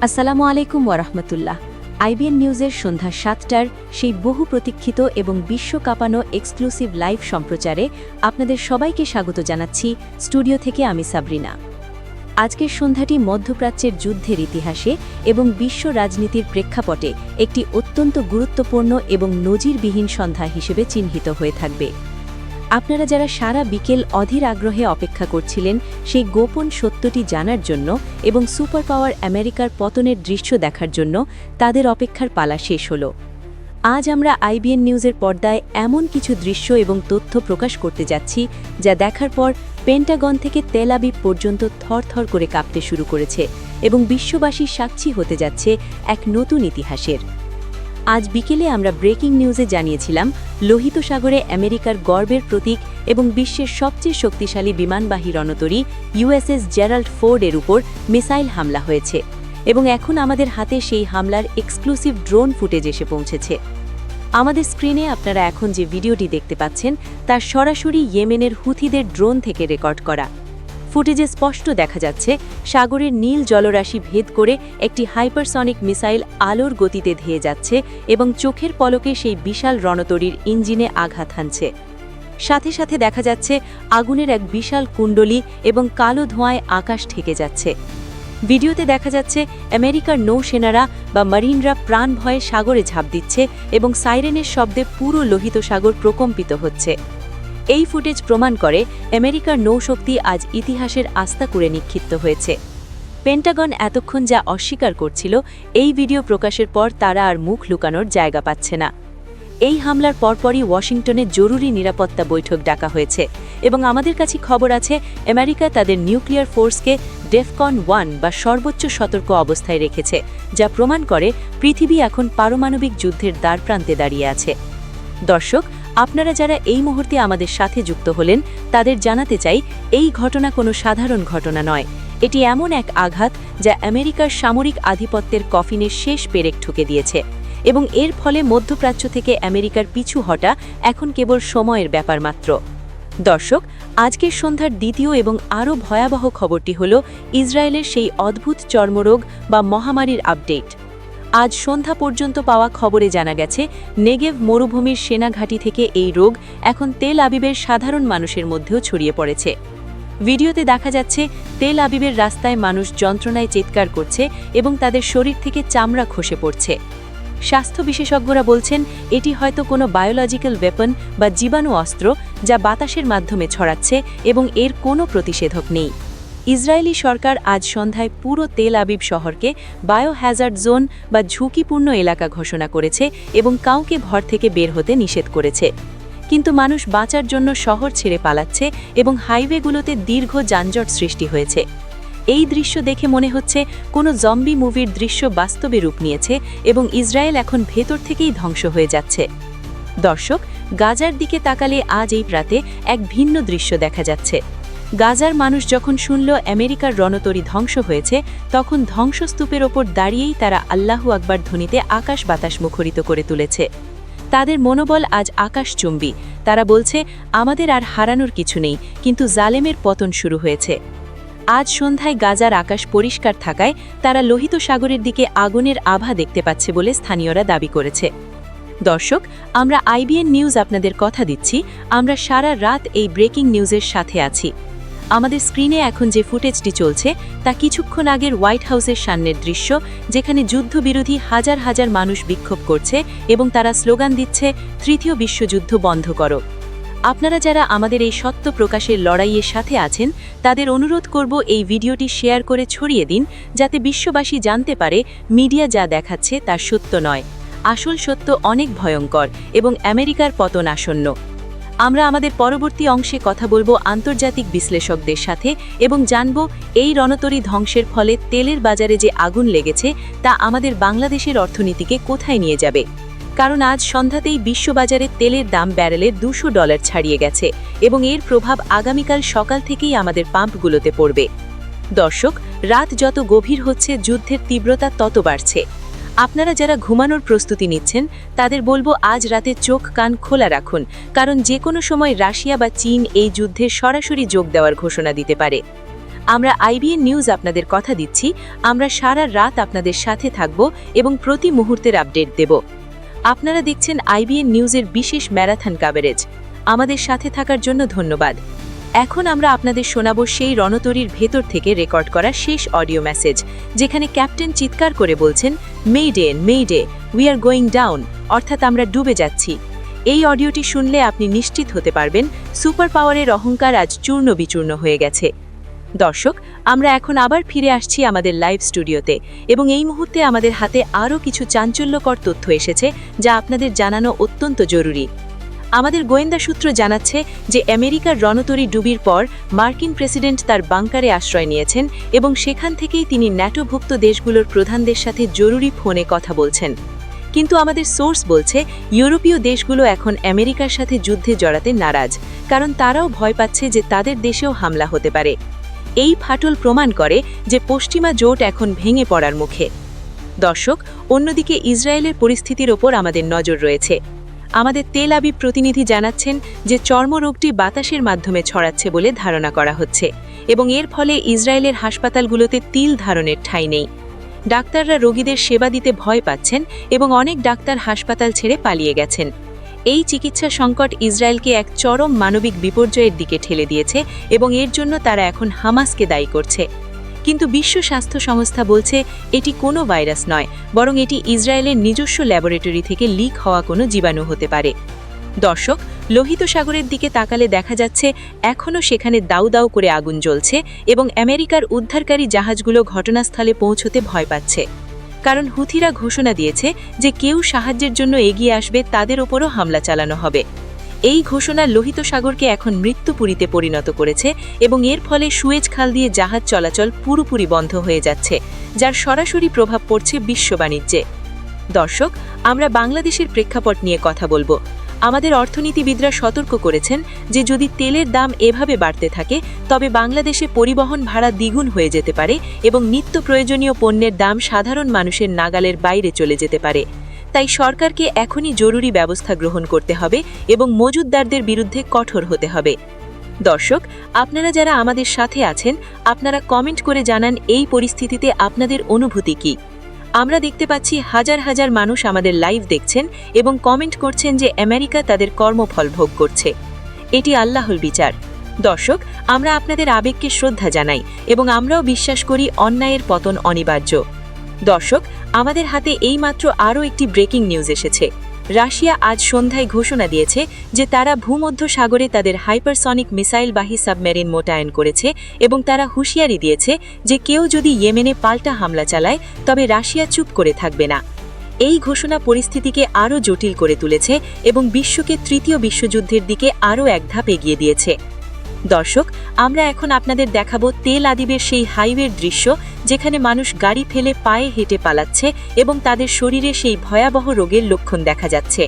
আসসালামু আলাইকুম ওয়ারাহমাতুল্লাহ। আইবিএন নিউজের সন্ধ্যা ৭টার সেই বহু প্রতীক্ষিত এবং বিশ্ব কাঁপানো এক্সক্লুসিভ লাইভ সম্প্রচারে আপনাদের সবাইকে স্বাগত জানাচ্ছি স্টুডিও থেকে আমি সাবরিনা। আজকের সন্ধ্যাটি মধ্যপ্রাচ্যের যুদ্ধের ইতিহাসে এবং বিশ্ব রাজনীতির প্রেক্ষাপটে একটি অত্যন্ত গুরুত্বপূর্ণ এবং নজিরবিহীন সন্ধ্যা হিসেবে চিহ্নিত হয়ে থাকবে। আপনারা যারা সারা বিকেল অধীর আগ্রহে অপেক্ষা করছিলেন সেই গোপন সত্যটি জানার জন্য এবং সুপার পাওয়ার আমেরিকার পতনের দৃশ্য দেখার জন্য, তাদের অপেক্ষার পালা শেষ হল। আজ আমরা আইবিএন নিউজের পর্দায় এমন কিছু দৃশ্য এবং তথ্য প্রকাশ করতে যাচ্ছি যা দেখার পর পেন্টাগন থেকে তেল আবিব পর্যন্ত থরথর করে কাঁপতে শুরু করেছে এবং বিশ্ববাসী সাক্ষী হতে যাচ্ছে এক নতুন ইতিহাসের। আজ বিকেলে আমরা ব্রেকিং নিউজে জানিয়েছিলাম লোহিত সাগরে আমেরিকার গর্বের প্রতীক এবং বিশ্বের সবচেয়ে শক্তিশালী বিমানবাহী রণতরী ইউএসএস জেরাল্ড ফোর্ড এর উপর মিসাইল হামলা হয়েছে এবং এখন আমাদের হাতে সেই হামলার এক্সক্লুসিভ ড্রোন ফুটেজ এসে পৌঁছেছে। আমাদের স্ক্রিনে আপনারা এখন যে ভিডিওটি দেখতে পাচ্ছেন তা সরাসরি ইয়েমেনের হুথিদের ড্রোন থেকে রেকর্ড করা। ফুটেজে স্পষ্ট দেখা যাচ্ছে সাগরের নীল জলরাশি ভেদ করে একটি হাইপারসনিক মিসাইল আলোর গতিতে ধেয়ে যাচ্ছে এবং চোখের পলকে সেই বিশাল রণতরীর ইঞ্জিনে আঘাত হানছে। সাথে সাথে দেখা যাচ্ছে আগুনের এক বিশাল কুণ্ডলী এবং কালো ধোঁয়ায় আকাশ ঢেকে যাচ্ছে। ভিডিওতে দেখা যাচ্ছে আমেরিকার নৌসেনারা বা মারিনরা প্রাণ ভয়ে সাগরে ঝাঁপ দিচ্ছে এবং সাইরেনের শব্দে পুরো লোহিত সাগর প্রকম্পিত হচ্ছে। এই ফুটেজ প্রমাণ করে আমেরিকার নৌশক্তি আজ ইতিহাসের আস্তাকুড়ে নিক্ষিপ্ত হয়েছে। পেন্টাগন এতক্ষণ যা অস্বীকার করছিল, এই ভিডিও প্রকাশের পর তারা আর মুখ লুকানোর জায়গা পাচ্ছে না। এই হামলার পরপরই ওয়াশিংটনে জরুরি নিরাপত্তা বৈঠক ডাকা হয়েছে এবং আমাদের কাছে খবর আছে আমেরিকা তাদের নিউক্লিয়ার ফোর্সকে ডেফকন 1 বা সর্বোচ্চ সতর্ক অবস্থায় রেখেছে, যা প্রমাণ করে পৃথিবী এখন পারমাণবিক যুদ্ধের দ্বারপ্রান্তে দাঁড়িয়ে আছে। দর্শক, আপনারা যারা এই মুহূর্তে আমাদের সাথে যুক্ত হলেন তাদের জানাতে চাই, এই ঘটনা কোনো সাধারণ ঘটনা নয়। এটি এমন এক আঘাত যা আমেরিকার সামরিক আধিপত্যের কফিনের শেষ পেরেক ঠুকে দিয়েছে এবং এর ফলে মধ্যপ্রাচ্য থেকে আমেরিকার পিছু হটা এখন কেবল সময়ের ব্যাপার মাত্র। দর্শক, আজকের সন্ধ্যার দ্বিতীয় এবং আরও ভয়াবহ খবরটি হল ইসরায়েলের সেই অদ্ভুত চর্মরোগ বা মহামারীর আপডেট। আজ সন্ধ্যা পর্যন্ত পাওয়া খবরে জানা গেছে নেগেভ মরুভূমির সেনাঘাঁটি থেকে এই রোগ এখন তেল আবিবের সাধারণ মানুষের মধ্যেও ছড়িয়ে পড়েছে। ভিডিওতে দেখা যাচ্ছে তেল আবিবের রাস্তায় মানুষ যন্ত্রণায় চিৎকার করছে এবং তাদের শরীর থেকে চামড়া খসে পড়ছে। স্বাস্থ্য বিশেষজ্ঞরা বলছেন এটি হয়তো কোনো বায়োলজিক্যাল ওয়েপন বা জীবাণু অস্ত্র যা বাতাসের মাধ্যমে ছড়াচ্ছে এবং এর কোনো প্রতিষেধক নেই। ইসরায়েলি সরকার আজ সন্ধ্যায় পুরো তেল আবিব শহরকে বায়োহ্যাজার্ড জোন বা ঝুঁকিপূর্ণ এলাকা ঘোষণা করেছে এবং কাউকে ঘর থেকে বের হতে নিষেধ করেছে। কিন্তু মানুষ বাঁচার জন্য শহর ছেড়ে পালাচ্ছে এবং হাইওয়েগুলোতে দীর্ঘ যানজট সৃষ্টি হয়েছে। এই দৃশ্য দেখে মনে হচ্ছে কোনো জম্বি মুভির দৃশ্য বাস্তবে রূপ নিয়েছে এবং ইসরায়েল এখন ভেতর থেকেই ধ্বংস হয়ে যাচ্ছে। দর্শক, গাজার দিকে তাকালে আজ এই রাতে এক ভিন্ন দৃশ্য দেখা যাচ্ছে। গাজার মানুষ যখন শুনল আমেরিকার রণতরী ধ্বংস হয়েছে, তখন ধ্বংসস্তূপের ওপর দাঁড়িয়েই তারা আল্লাহু আকবার ধ্বনিতে আকাশ বাতাস মুখরিত করে তুলেছে। তাদের মনোবল আজ আকাশচুম্বী। তারা বলছে, আমাদের আর হারানোর কিছু নেই, কিন্তু জালেমের পতন শুরু হয়েছে। আজ সন্ধ্যায় গাজার আকাশ পরিষ্কার থাকায় তারা লোহিত সাগরের দিকে আগুনের আভা দেখতে পাচ্ছে বলে স্থানীয়রা দাবি করেছে। দর্শক, আমরা আইবিএন নিউজ আপনাদের কথা দিচ্ছি, আমরা সারা রাত এই ব্রেকিং নিউজের সাথে আছি। আমাদের স্ক্রিনে এখন যে ফুটেজটি চলছে তা কিছুক্ষণ আগের হোয়াইট হাউসের সামনের দৃশ্য, যেখানে যুদ্ধবিরোধী হাজার হাজার মানুষ বিক্ষোভ করছে এবং তারা স্লোগান দিচ্ছে, তৃতীয় বিশ্বযুদ্ধ বন্ধ করো। আপনারা যারা আমাদের এই সত্য প্রকাশের লড়াইয়ের সাথে আছেন তাদের অনুরোধ করব এই ভিডিওটি শেয়ার করে ছড়িয়ে দিন, যাতে বিশ্ববাসী জানতে পারে মিডিয়া যা দেখাচ্ছে তা সত্য নয়। আসল সত্য অনেক ভয়ঙ্কর এবং আমেরিকার পতন আসন্ন। আমরা আমাদের পরবর্তী অংশে কথা বলবো আন্তর্জাতিক বিশ্লেষকদের সাথে এবং জানব এই রণতরী ধ্বংসের ফলে তেলের বাজারে যে আগুন লেগেছে তা আমাদের বাংলাদেশের অর্থনীতিকে কোথায় নিয়ে যাবে। কারণ আজ সন্ধ্যাতেই বিশ্ববাজারে তেলের দাম ব্যারেলে $200 ছাড়িয়ে গেছে এবং এর প্রভাব আগামীকাল সকাল থেকেই আমাদের পাম্পগুলোতে পড়বে। দর্শক, রাত যত গভীর হচ্ছে যুদ্ধের তীব্রতা তত বাড়ছে। আপনারা যারা ঘুমানোর প্রস্তুতি নিচ্ছেন তাদের বলবো আজ রাতে চোখ কান খোলা রাখুন, কারণ যে কোনো সময় রাশিয়া বা চীন এই যুদ্ধে সরাসরি যোগ দেওয়ার ঘোষণা দিতে পারে। আমরা আইবিএন নিউজ আপনাদের কথা দিচ্ছি, আমরা সারা রাত আপনাদের সাথে থাকব এবং প্রতি মুহূর্তের আপডেট দেব। আপনারা দেখছেন আইবিএন নিউজের বিশেষ ম্যারাথন কাভারেজ। আমাদের সাথে থাকার জন্য ধন্যবাদ। এখন আমরা আপনাদের শোনাব সেই রণতরীর ভেতর থেকে রেকর্ড করা শেষ অডিও মেসেজ, যেখানে ক্যাপ্টেন চিৎকার করে বলছেন, মেইডে মেইডে, উই আর গোয়িং ডাউন, অর্থাৎ আমরা ডুবে যাচ্ছি। এই অডিওটি শুনলে আপনি নিশ্চিত হতে পারবেন সুপার পাওয়ারের অহংকার আজ চূর্ণ বিচূর্ণ হয়ে গেছে। দর্শক, আমরা এখন আবার ফিরে আসছি আমাদের লাইভ স্টুডিওতে এবং এই মুহূর্তে আমাদের হাতে আরও কিছু চাঞ্চল্যকর তথ্য এসেছে যা আপনাদের জানানো অত্যন্ত জরুরি। আমাদের গোয়েন্দা সূত্র জানাচ্ছে যে আমেরিকার রণতরী ডুবির পর মার্কিন প্রেসিডেন্ট তার বাংকারে আশ্রয় নিয়েছেন এবং সেখান থেকেই তিনি ন্যাটোভুক্ত দেশগুলোর প্রধানদের সাথে জরুরি ফোনে কথা বলছেন। কিন্তু আমাদের সোর্স বলছে ইউরোপীয় দেশগুলো এখন আমেরিকার সাথে যুদ্ধে জড়াতে নারাজ, কারণ তারাও ভয় পাচ্ছে যে তাদের দেশেও হামলা হতে পারে। এই ফাটল প্রমাণ করে যে পশ্চিমা জোট এখন ভেঙে পড়ার মুখে। দর্শক, অন্যদিকে ইসরায়েলের পরিস্থিতির ওপর আমাদের নজর রয়েছে। আমাদের তেল আবিব প্রতিনিধি জানাচ্ছেন যে চর্মরোগটি বাতাসের মাধ্যমে ছড়াচ্ছে বলে ধারণা করা হচ্ছে এবং এর ফলে ইসরায়েলের হাসপাতালগুলোতে তিল ধারণের ঠাঁই নেই। ডাক্তাররা রোগীদের সেবা দিতে ভয় পাচ্ছেন এবং অনেক ডাক্তার হাসপাতাল ছেড়ে পালিয়ে গেছেন। এই চিকিৎসা সংকট ইসরায়েলকে এক চরম মানবিক বিপর্যয়ের দিকে ঠেলে দিয়েছে এবং এর জন্য তারা এখন হামাসকে দায়ী করছে। কিন্তু বিশ্ব স্বাস্থ্য সংস্থা বলছে এটি কোনো ভাইরাস নয়, বরং এটি ইসরায়েলের নিজস্ব ল্যাবরেটরি থেকে লিক হওয়া কোনো জীবাণু হতে পারে। দর্শক, লোহিত সাগরের দিকে তাকালে দেখা যাচ্ছে এখনও সেখানে দাউ দাউ করে আগুন জ্বলছে এবং আমেরিকার উদ্ধারকারী জাহাজগুলো ঘটনাস্থলে পৌঁছতে ভয় পাচ্ছে, কারণ হুথিরা ঘোষণা দিয়েছে যে কেউ সাহায্যের জন্য এগিয়ে আসবে তাদের ওপরও হামলা চালানো হবে। এই ঘোষণা লোহিত সাগরকে এখন মৃত্যুপুরীতে পরিণত করেছে এবং এর ফলে সুয়েজ খাল দিয়ে জাহাজ চলাচল পুরোপুরি বন্ধ হয়ে যাচ্ছে, যার সরাসরি প্রভাব পড়ছে বিশ্ব বাণিজ্যে। দর্শক, আমরা বাংলাদেশের প্রেক্ষাপট নিয়ে কথা বলবো। আমাদের অর্থনীতিবিদরা সতর্ক করেছেন যে যদি তেলের দাম এভাবে বাড়তে থাকে তবে বাংলাদেশে পরিবহন ভাড়া দ্বিগুণ হয়ে যেতে পারে এবং নিত্য প্রয়োজনীয় পণ্যের দাম সাধারণ মানুষের নাগালের বাইরে চলে যেতে পারে। তাই সরকারকে এখনই জরুরি ব্যবস্থা গ্রহণ করতে হবে এবং মজুতদারদের বিরুদ্ধে কঠোর হতে হবে। দর্শক, আপনারা যারা আমাদের সাথে আছেন, আপনারা কমেন্ট করে জানান এই পরিস্থিতিতে আপনাদের অনুভূতি কী। আমরা দেখতে পাচ্ছি হাজার হাজার মানুষ আমাদের লাইভ দেখছেন এবং কমেন্ট করছেন যে আমেরিকা তাদের কর্মফল ভোগ করছে। এটি আল্লাহর বিচার। দর্শক, আমরা আপনাদের আবেগকে শ্রদ্ধা জানাই এবং আমরাও বিশ্বাস করি অন্যায়ের পতন অনিবার্য। দর্শক, আমাদের হাতে এইমাত্র আরও একটি ব্রেকিং নিউজ এসেছে। রাশিয়া আজ সন্ধ্যায় ঘোষণা দিয়েছে যে তারা ভূমধ্য সাগরে তাদের হাইপারসনিক মিসাইলবাহী সাবমেরিন মোতায়েন করেছে এবং তারা হুঁশিয়ারি দিয়েছে যে কেউ যদি ইয়েমেনে পাল্টা হামলা চালায় তবে রাশিয়া চুপ করে থাকবে না। এই ঘোষণা পরিস্থিতিকে আরও জটিল করে তুলেছে এবং বিশ্বকে তৃতীয় বিশ্বযুদ্ধের দিকে আরও এক ধাপ এগিয়ে দিয়েছে। দর্শক, আমরা এখন আপনাদের দেখাবো তেল আবিবের সেই হাইওয়ের দৃশ্য, যেখানে মানুষ গাড়ি ফেলে পায়ে হেঁটে পালাচ্ছে এবং তাদের শরীরে সেই ভয়াবহ রোগের লক্ষণ দেখা যাচ্ছে।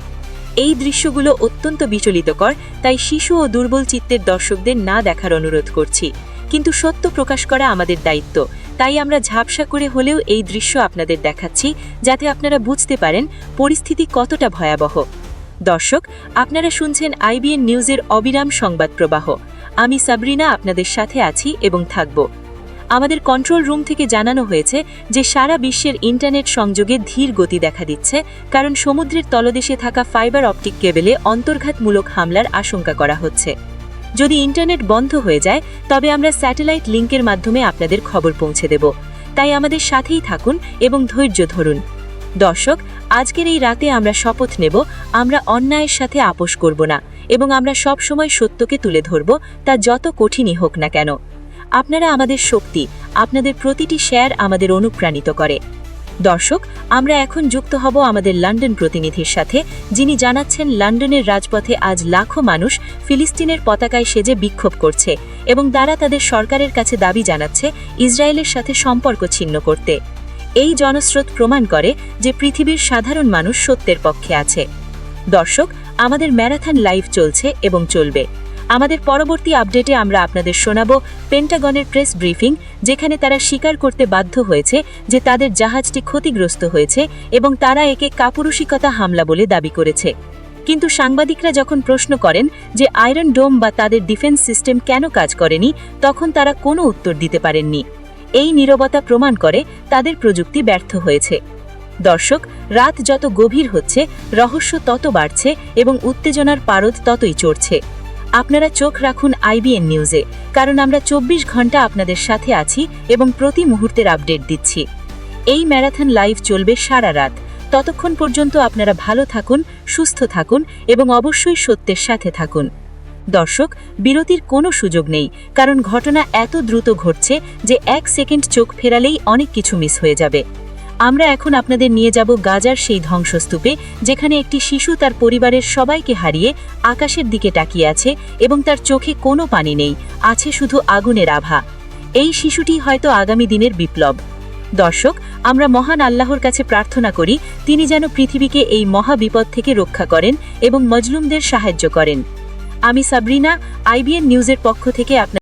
এই দৃশ্যগুলো অত্যন্ত বিচলিতকর, তাই শিশু ও দুর্বল চিত্তের দর্শকদের না দেখার অনুরোধ করছি। কিন্তু সত্য প্রকাশ করা আমাদের দায়িত্ব, তাই আমরা ঝাপসা করে হলেও এই দৃশ্য আপনাদের দেখাচ্ছি যাতে আপনারা বুঝতে পারেন পরিস্থিতি কতটা ভয়াবহ। দর্শক, আপনারা শুনছেন আইবিএন নিউজের অবিরাম সংবাদ প্রবাহ। আমি সাবরিনা আপনাদের সাথে আছি এবং থাকব। আমাদের কন্ট্রোল রুম থেকে জানানো হয়েছে যে সারা বিশ্বের ইন্টারনেট সংযোগে ধীর গতি দেখা দিচ্ছে, কারণ সমুদ্রের তলদেশে থাকা ফাইবার অপটিক কেবলে অন্তর্ঘাতমূলক হামলার আশঙ্কা করা হচ্ছে। যদি ইন্টারনেট বন্ধ হয়ে যায় তবে আমরা স্যাটেলাইট লিঙ্কের মাধ্যমে আপনাদের খবর পৌঁছে দেব, তাই আমাদের সাথেই থাকুন এবং ধৈর্য ধরুন। দর্শক, আজকের এই রাতে আমরা শপথ নেব আমরা অন্যায়ের সাথে আপোষ করব না এবং আমরা সব সময় সত্যকে তুলে ধরব, তা যত কঠিনই হোক না কেন। আপনারা আমাদের শক্তি, আপনাদের প্রতিটি শেয়ার আমাদের অনুপ্রাণিত করে। দর্শক, আমরা এখন যুক্ত হব আমাদের লন্ডন প্রতিনিধির সাথে, যিনি জানাচ্ছেন লন্ডনের রাজপথে আজ লাখো মানুষ ফিলিস্তিনের পতাকায় সেজে বিক্ষোভ করছে এবং তারা তাদের সরকারের কাছে দাবি জানাচ্ছে ইসরায়েলের সাথে সম্পর্ক ছিন্ন করতে। এই জনস্রোত প্রমাণ করে যে পৃথিবীর সাধারণ মানুষ সত্যের পক্ষে আছে। দর্শক, আমাদের ম্যারাথন লাইভ চলছে এবং চলবে। আমাদের পরবর্তী আপডেটে আমরা আপনাদের শোনাব পেন্টাগনের প্রেস ব্রিফিং, যেখানে তারা স্বীকার করতে বাধ্য হয়েছে যে তাদের জাহাজটি ক্ষতিগ্রস্ত হয়েছে এবং তারা একে কাপুরুষিকতা হামলা বলে দাবি করেছে। কিন্তু সাংবাদিকরা যখন প্রশ্ন করেন যে আয়রন ডোম বা তাদের ডিফেন্স সিস্টেম কেন কাজ করেনি, তখন তারা কোনো উত্তর দিতে পারেননি। এই নীরবতা প্রমাণ করে তাদের প্রযুক্তি ব্যর্থ হয়েছে। দর্শক, রাত যত গভীর হচ্ছে, রহস্য তত বাড়ছে এবং উত্তেজনার পারদ ততই চড়ছে। আপনারা চোখ রাখুন আইবিএন নিউজে, কারণ আমরা 24 ঘন্টা আপনাদের সাথে আছি এবং প্রতি মুহূর্তের আপডেট দিচ্ছি। এই ম্যারাথন লাইভ চলবে সারা রাত। ততক্ষণ পর্যন্ত আপনারা ভালো থাকুন, সুস্থ থাকুন এবং অবশ্যই সত্যের সাথে থাকুন। দর্শক, বিরতির কোনো সুযোগ নেই, কারণ ঘটনা এত দ্রুত ঘটছে যে 1 সেকেন্ড চোখ ফেরালেই অনেক কিছু মিস হয়ে যাবে। আমরা এখন আপনাদের নিয়ে যাব গাজার সেই ধ্বংসস্তূপে, যেখানে একটি শিশু তার পরিবারের সবাইকে হারিয়ে আকাশের দিকে তাকিয়ে আছে এবং তার চোখে কোনো পানি নেই, আছে শুধু আগুনের আভা। এই শিশুটি হয়তো আগামী দিনের বিপ্লব। দর্শক, আমরা মহান আল্লাহর কাছে প্রার্থনা করি তিনি যেন পৃথিবীকে এই মহা বিপদ থেকে রক্ষা করেন এবং মজলুমদের সাহায্য করেন। আমি সাবরিনা, আইবিএন নিউজের পক্ষ থেকে আপনার